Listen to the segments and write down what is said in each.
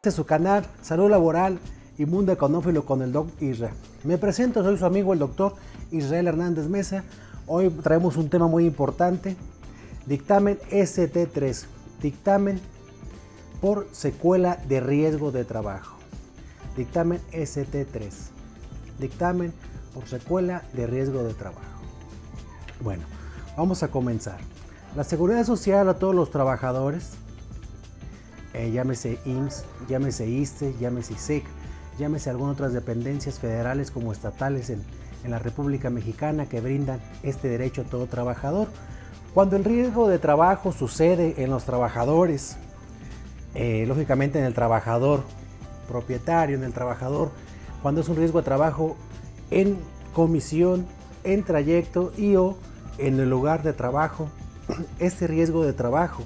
Este es su canal Salud Laboral y Mundo Económico con el Doc Israel. Me presento, soy su amigo el doctor Israel Hernández Mesa. Hoy traemos un tema muy importante, dictamen ST3, dictamen por secuela de riesgo de trabajo. Dictamen ST3, dictamen por secuela de riesgo de trabajo. Bueno, vamos a comenzar. La seguridad social a todos los trabajadores, llámese IMSS, llámese ISSSTE, llámese ISEC, llámese algunas otras dependencias federales como estatales en la República Mexicana que brindan este derecho a todo trabajador. Cuando el riesgo de trabajo sucede en los trabajadores, lógicamente en el trabajador propietario, en el trabajador, cuando es un riesgo de trabajo en comisión, en trayecto y o en el lugar de trabajo, este riesgo de trabajo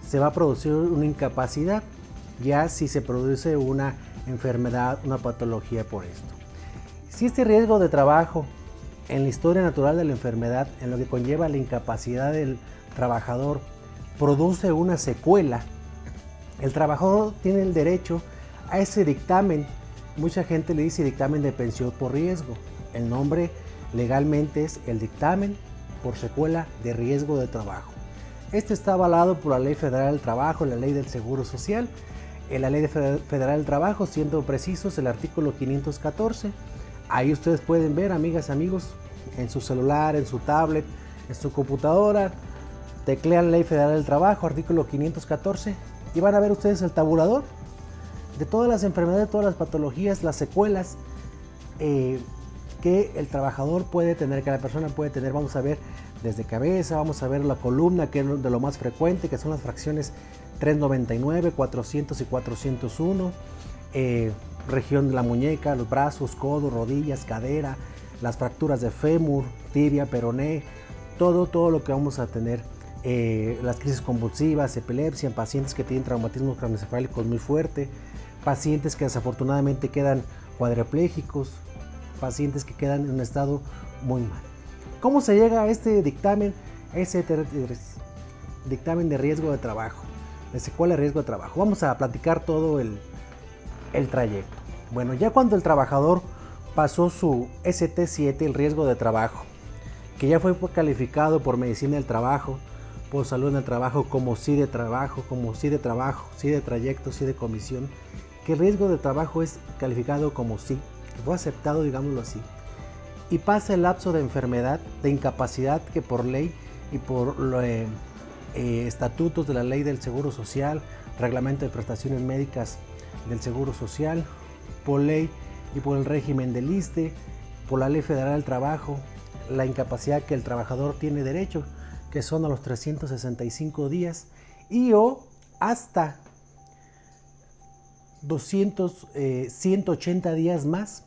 se va a producir una incapacidad, ya si se produce una enfermedad, una patología por esto. Si este riesgo de trabajo en la historia natural de la enfermedad, en lo que conlleva la incapacidad del trabajador, produce una secuela, el trabajador tiene el derecho a ese dictamen. Mucha gente le dice dictamen de pensión por riesgo. El nombre legalmente es el dictamen por secuela de riesgo de trabajo. Este está avalado por la Ley Federal del Trabajo, la Ley del Seguro Social, la Ley Federal del Trabajo, siendo precisos el artículo 514. Ahí ustedes pueden ver, amigas, amigos, en su celular, en su tablet, en su computadora, teclean Ley Federal del Trabajo, artículo 514, y van a ver ustedes el tabulador de todas las enfermedades, de todas las patologías, las secuelas que el trabajador puede tener, que la persona puede tener. Vamos a ver desde cabeza, vamos a ver la columna, que es de lo más frecuente, que son las fracciones 399, 400 y 401, región de la muñeca, los brazos, codos, rodillas, cadera, las fracturas de fémur, tibia, peroné, todo lo que vamos a tener, las crisis convulsivas, epilepsia, en pacientes que tienen traumatismos craneoencefálicos muy fuerte, pacientes que desafortunadamente quedan cuadriplégicos, pacientes que quedan en un estado muy mal. ¿Cómo se llega a este dictamen ST3? Dictamen de riesgo de trabajo, de secuela de riesgo de trabajo. Vamos a platicar todo el trayecto. Bueno, ya cuando el trabajador pasó su ST7, el riesgo de trabajo, que ya fue calificado por Medicina del Trabajo, por Salud en el Trabajo como sí de trabajo, como sí de trabajo, sí de trayecto, sí de comisión, que el riesgo de trabajo es calificado como sí, fue aceptado, digámoslo así, y pasa el lapso de enfermedad, de incapacidad que por ley y por estatutos de la Ley del Seguro Social, Reglamento de Prestaciones Médicas del Seguro Social, por ley y por el régimen del ISSSTE, por la Ley Federal del Trabajo, la incapacidad que el trabajador tiene derecho, que son a los 365 días y o hasta 180 días más,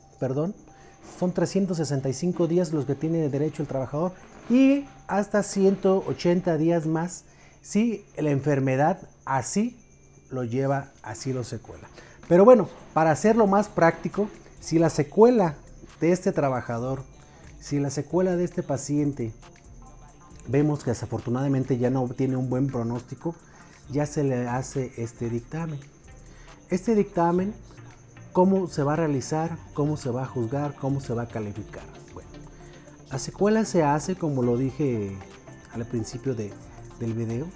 son 365 días los que tiene derecho el trabajador y hasta 180 días más si la enfermedad así lo lleva, así lo secuela. Pero bueno, para hacerlo más práctico, si la secuela de este trabajador, si la secuela de este paciente vemos que desafortunadamente ya no tiene un buen pronóstico, ya se le hace este dictamen. Este dictamen, ¿cómo se va a realizar? ¿Cómo se va a juzgar? ¿Cómo se va a calificar? Bueno, la secuela se hace, como lo dije al principio del video,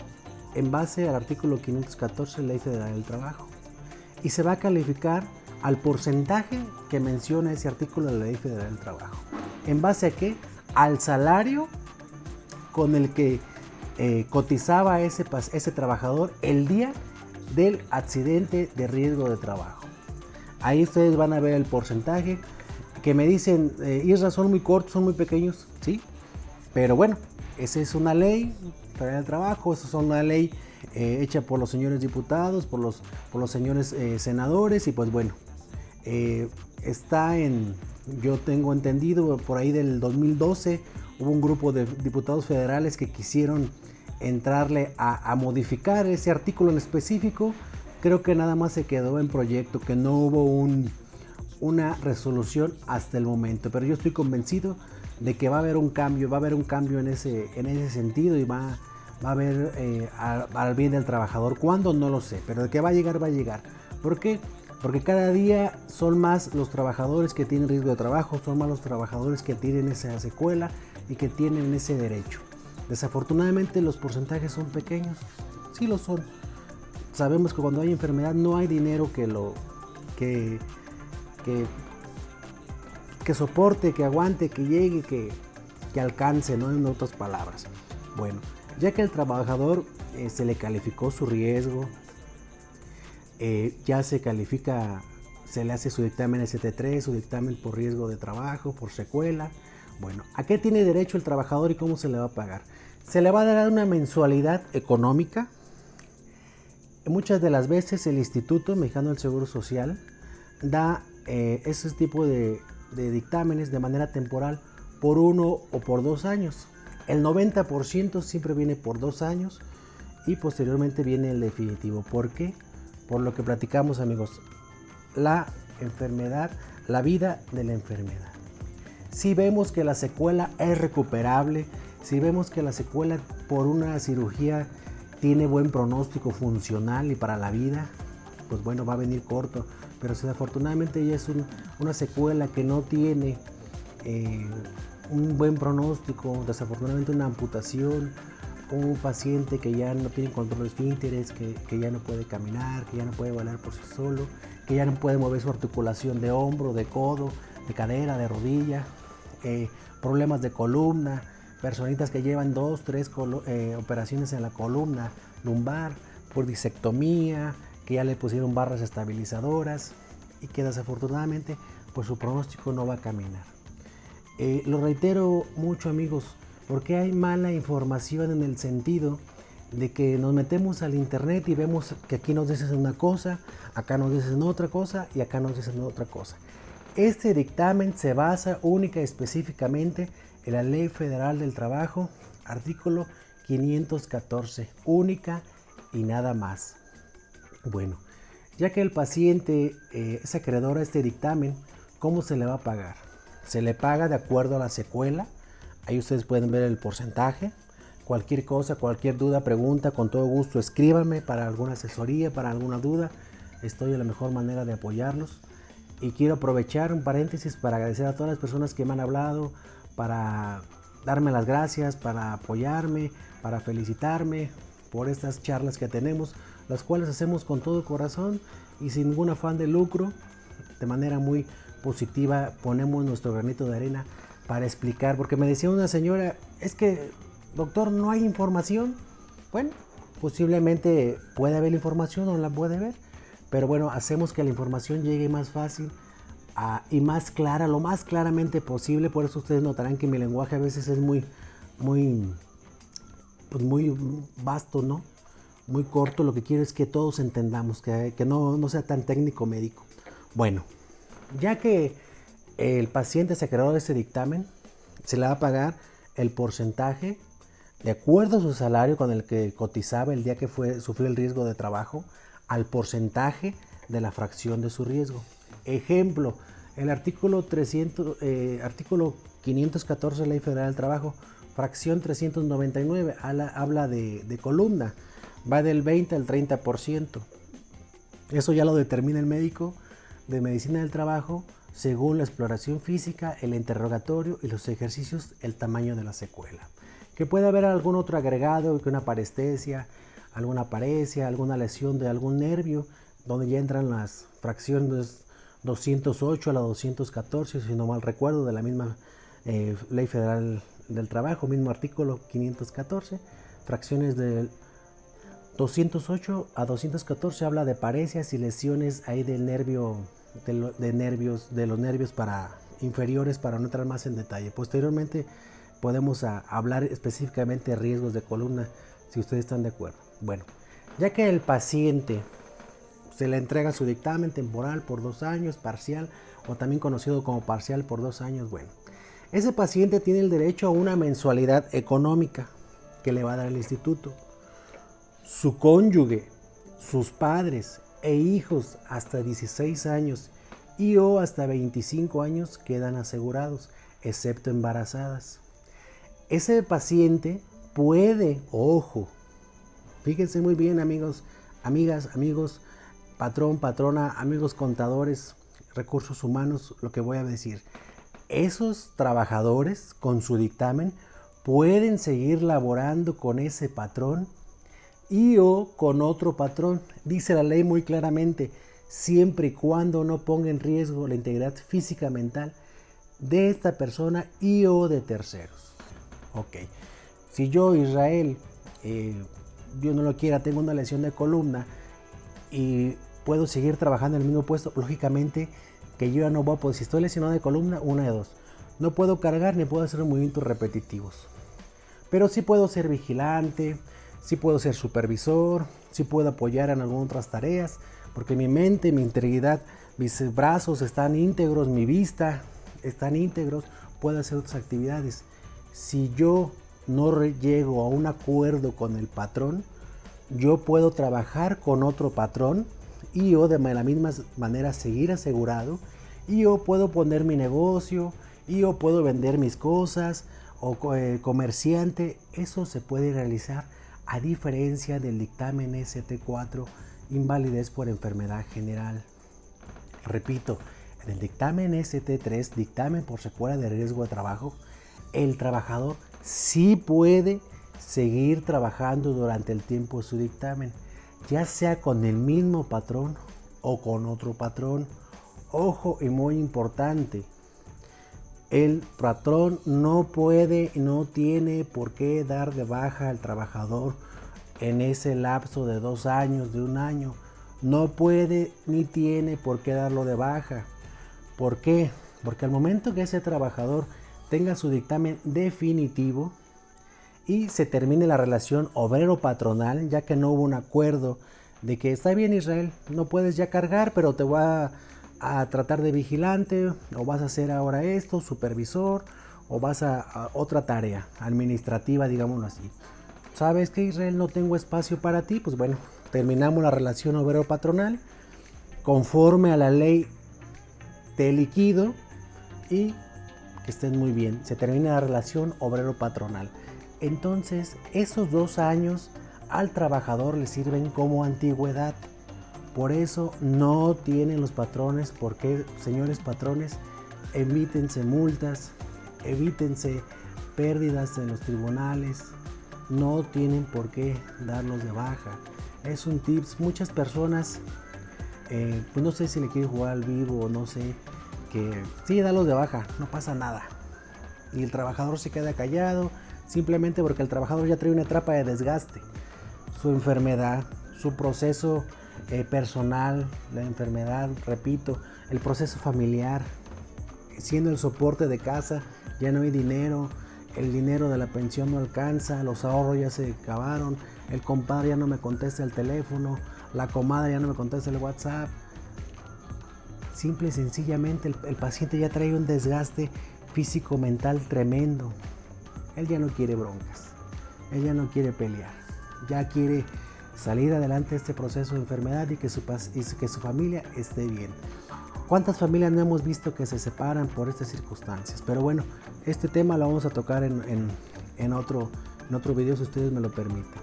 en base al artículo 514 de la Ley Federal del Trabajo. Y se va a calificar al porcentaje que menciona ese artículo de la Ley Federal del Trabajo. ¿En base a qué? Al salario con el que cotizaba ese trabajador el día del accidente de riesgo de trabajo. Ahí ustedes van a ver el porcentaje que me dicen, Isra, son muy cortos, son muy pequeños, sí, pero bueno, esa es una ley federal del trabajo, esa es una ley hecha por los señores diputados, por los señores senadores, y pues bueno, yo tengo entendido, por ahí del 2012 hubo un grupo de diputados federales que quisieron entrarle a modificar ese artículo en específico. Creo que nada más se quedó en proyecto, que no hubo una resolución hasta el momento, pero yo estoy convencido de que va a haber un cambio, en ese sentido, y va a haber al bien del trabajador. ¿Cuándo? No lo sé, pero de que va a llegar, va a llegar. ¿Por qué? Porque cada día son más los trabajadores que tienen riesgo de trabajo, son más los trabajadores que tienen esa secuela y que tienen ese derecho. Desafortunadamente los porcentajes son pequeños, sí lo son. Sabemos que cuando hay enfermedad no hay dinero que soporte, que aguante, que llegue, que alcance, ¿no? En otras palabras. Bueno, ya que el trabajador se le calificó su riesgo, ya se califica, se le hace su dictamen ST3, su dictamen por riesgo de trabajo, por secuela. Bueno, ¿a qué tiene derecho el trabajador y cómo se le va a pagar? Se le va a dar una mensualidad económica. Muchas de las veces el Instituto Mexicano del Seguro Social da ese tipo de dictámenes de manera temporal por 1 o por 2 años. El 90% siempre viene por 2 años y posteriormente viene el definitivo. ¿Por qué? Por lo que platicamos, amigos, la enfermedad, la vida de la enfermedad. Si vemos que la secuela es recuperable, si vemos que la secuela por una cirugía tiene buen pronóstico funcional y para la vida, pues bueno, va a venir corto. Pero si desafortunadamente ya es una secuela que no tiene un buen pronóstico, desafortunadamente una amputación, un paciente que ya no tiene control de esfínteres, que ya no puede caminar, que ya no puede bailar por sí solo, que ya no puede mover su articulación de hombro, de codo, de cadera, de rodilla, problemas de columna, personitas que llevan 2, 3 operaciones en la columna lumbar por disectomía, que ya le pusieron barras estabilizadoras y que desafortunadamente pues su pronóstico no va a caminar. Lo reitero mucho, amigos, porque hay mala información en el sentido de que nos metemos al internet y vemos que aquí nos dicen una cosa, acá nos dicen otra cosa y acá nos dicen otra cosa. Este dictamen se basa única y específicamente en la Ley Federal del Trabajo, artículo 514, única y nada más. Bueno, ya que el paciente es acreedor a este dictamen, ¿cómo se le va a pagar? Se le paga de acuerdo a la secuela. Ahí ustedes pueden ver el porcentaje. Cualquier cosa, cualquier duda, pregunta, con todo gusto escríbanme para alguna asesoría, para alguna duda. Estoy de la mejor manera de apoyarlos. Y quiero aprovechar un paréntesis para agradecer a todas las personas que me han hablado, para darme las gracias, para apoyarme, para felicitarme por estas charlas que tenemos, las cuales hacemos con todo corazón y sin ningún afán de lucro. De manera muy positiva ponemos nuestro granito de arena para explicar, porque me decía una señora, es que doctor, no hay información. Bueno, posiblemente puede haber información o no la puede ver, pero bueno, hacemos que la información llegue más fácil y más clara, lo más claramente posible. Por eso ustedes notarán que mi lenguaje a veces es muy vasto, ¿no? Muy corto. Lo que quiero es que todos entendamos, que no sea tan técnico médico. Bueno, ya que el paciente se acreedor de este dictamen, se le va a pagar el porcentaje de acuerdo a su salario con el que cotizaba el día que sufrió el riesgo de trabajo, al porcentaje de la fracción de su riesgo. Ejemplo, el artículo 514 de la Ley Federal del Trabajo, fracción 399, habla de columna, va del 20 al 30%. Eso ya lo determina el médico de medicina del trabajo según la exploración física, el interrogatorio y los ejercicios, el tamaño de la secuela. Que puede haber algún otro agregado, que una parestesia, alguna paresia, alguna lesión de algún nervio, donde ya entran las fracciones 208 a la 214, si no mal recuerdo, de la misma Ley Federal del Trabajo, mismo artículo 514, fracciones del 208 a 214 habla de paresias y lesiones ahí del nervio, de los nervios inferiores, para no entrar más en detalle. Posteriormente podemos hablar específicamente de riesgos de columna, si ustedes están de acuerdo. Bueno, ya que el paciente se le entrega su dictamen temporal por 2 años, parcial, o también conocido como parcial por 2 años, bueno, ese paciente tiene el derecho a una mensualidad económica que le va a dar el instituto. Su cónyuge, sus padres e hijos hasta 16 años y o hasta 25 años quedan asegurados, excepto embarazadas. Ese paciente puede, ojo, fíjense muy bien, amigos, amigas, amigos, patrón, patrona, amigos contadores, recursos humanos, lo que voy a decir. Esos trabajadores con su dictamen pueden seguir laborando con ese patrón y o con otro patrón. Dice la ley muy claramente, siempre y cuando no ponga en riesgo la integridad física mental de esta persona y o de terceros. Ok, si yo, Israel, Dios no lo quiera, tengo una lesión de columna y puedo seguir trabajando en el mismo puesto, lógicamente que yo ya no voy a poder, si estoy lesionado de columna, una de dos, no puedo cargar ni puedo hacer movimientos repetitivos, pero sí puedo ser vigilante, sí puedo ser supervisor, sí puedo apoyar en algunas otras tareas, porque mi mente, mi integridad, mis brazos están íntegros, mi vista están íntegros, puedo hacer otras actividades. Si yo no llego a un acuerdo con el patrón, yo puedo trabajar con otro patrón y yo de la misma manera seguir asegurado y yo puedo poner mi negocio y yo puedo vender mis cosas o comerciante. Eso se puede realizar a diferencia del dictamen ST4, invalidez por enfermedad general. Repito, en el dictamen ST3, dictamen por secuela de riesgo de trabajo, el trabajador sí puede seguir trabajando durante el tiempo de su dictamen, ya sea con el mismo patrón o con otro patrón. Ojo, y muy importante, el patrón no puede, no tiene por qué dar de baja al trabajador en ese lapso de 2 años, de 1 año. No puede ni tiene por qué darlo de baja. ¿Por qué? Porque al momento que ese trabajador tenga su dictamen definitivo y se termine la relación obrero-patronal, ya que no hubo un acuerdo de que está bien, Israel, no puedes ya cargar, pero te voy a tratar de vigilante, o vas a hacer ahora esto, supervisor, o vas a otra tarea administrativa, digámoslo así. ¿Sabes que, Israel, no tengo espacio para ti? Pues bueno, terminamos la relación obrero-patronal, conforme a la ley te liquido y que estén muy bien. Se termina la relación obrero-patronal. Entonces, esos 2 años al trabajador le sirven como antigüedad. Por eso no tienen los patrones, porque, señores patrones, evítense multas, evítense pérdidas en los tribunales. No tienen por qué darlos de baja. Es un tips. Muchas personas, pues no sé si le quieren jugar al vivo o no sé, que sí, dalos de baja, no pasa nada. Y el trabajador se queda callado, simplemente porque el trabajador ya trae una etapa de desgaste. Su enfermedad, su proceso personal, la enfermedad, repito, el proceso familiar, siendo el soporte de casa, ya no hay dinero, el dinero de la pensión no alcanza, los ahorros ya se acabaron, el compadre ya no me contesta el teléfono, la comadre ya no me contesta el WhatsApp. Simple y sencillamente el paciente ya trae un desgaste físico-mental tremendo. Él ya no quiere broncas, él ya no quiere pelear, ya quiere salir adelante de este proceso de enfermedad y que su familia esté bien. ¿Cuántas familias no hemos visto que se separan por estas circunstancias? Pero bueno, este tema lo vamos a tocar en otro video, si ustedes me lo permiten.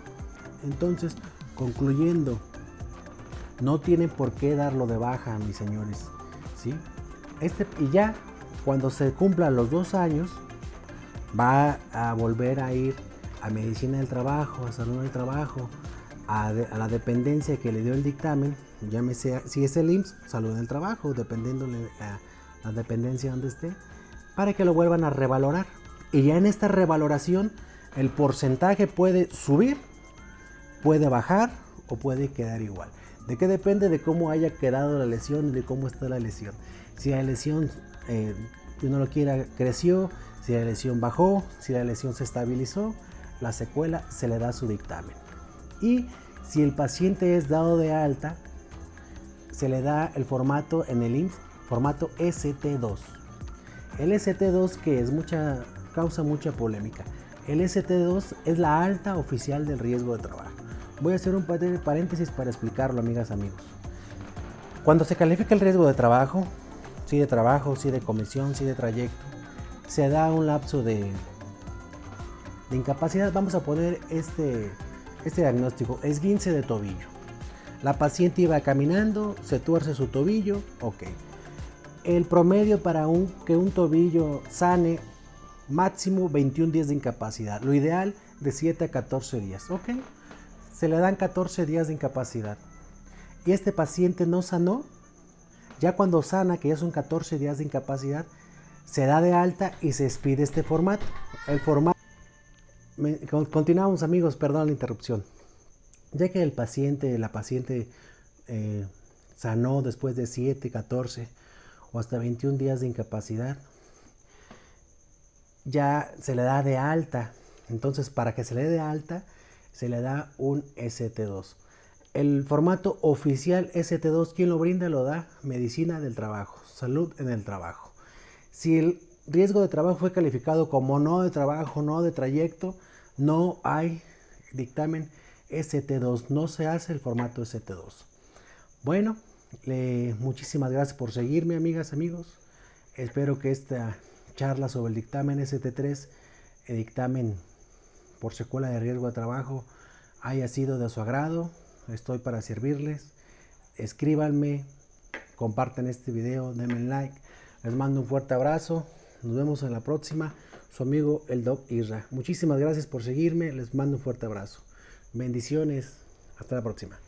Entonces, concluyendo, no tienen por qué darlo de baja, mis señores, ¿sí? Y ya cuando se cumplan los 2 años, va a volver a ir a medicina del trabajo, a salud del trabajo, a la dependencia que le dio el dictamen, llámese, si es el IMSS, salud del trabajo, dependiendo la dependencia donde esté, para que lo vuelvan a revalorar. Y ya en esta revaloración, el porcentaje puede subir, puede bajar o puede quedar igual. ¿De qué depende? De cómo haya quedado la lesión y de cómo está la lesión. Si la lesión, uno lo quiera, creció, si la lesión bajó, si la lesión se estabilizó, la secuela se le da su dictamen. Y si el paciente es dado de alta, se le da el formato en el IMSS, formato ST2. El ST2 que causa mucha polémica. El ST2 es la alta oficial del riesgo de trabajo. Voy a hacer un paréntesis para explicarlo, amigas, amigos. Cuando se califica el riesgo de trabajo, sí de comisión, sí de trayecto, se da un lapso de incapacidad. Vamos a poner este diagnóstico: esguince de tobillo. La paciente iba caminando, se tuerce su tobillo, ok. El promedio para que un tobillo sane, máximo 21 días de incapacidad. Lo ideal de 7 a 14 días, ok. Se le dan 14 días de incapacidad. Y este paciente no sanó. Ya cuando sana, que ya son 14 días de incapacidad, se da de alta y se expide este formato. El formato. Continuamos, amigos, perdón la interrupción. Ya que la paciente sanó después de 7, 14 o hasta 21 días de incapacidad, ya se le da de alta. Entonces, para que se le dé de alta, se le da un ST2. El formato oficial ST2, ¿quién lo brinda? Lo da Medicina del Trabajo, Salud en el Trabajo. Si el riesgo de trabajo fue calificado como no de trabajo, no de trayecto, no hay dictamen ST2, no se hace el formato ST2. Bueno, muchísimas gracias por seguirme, amigas, amigos. Espero que esta charla sobre el dictamen ST3, el dictamen por secuela de riesgo de trabajo, haya sido de su agrado. Estoy para servirles. Escríbanme, compartan este video, denme like. Les mando un fuerte abrazo. Nos vemos en la próxima. Su amigo el Doc Isra. Muchísimas gracias por seguirme. Les mando un fuerte abrazo. Bendiciones. Hasta la próxima.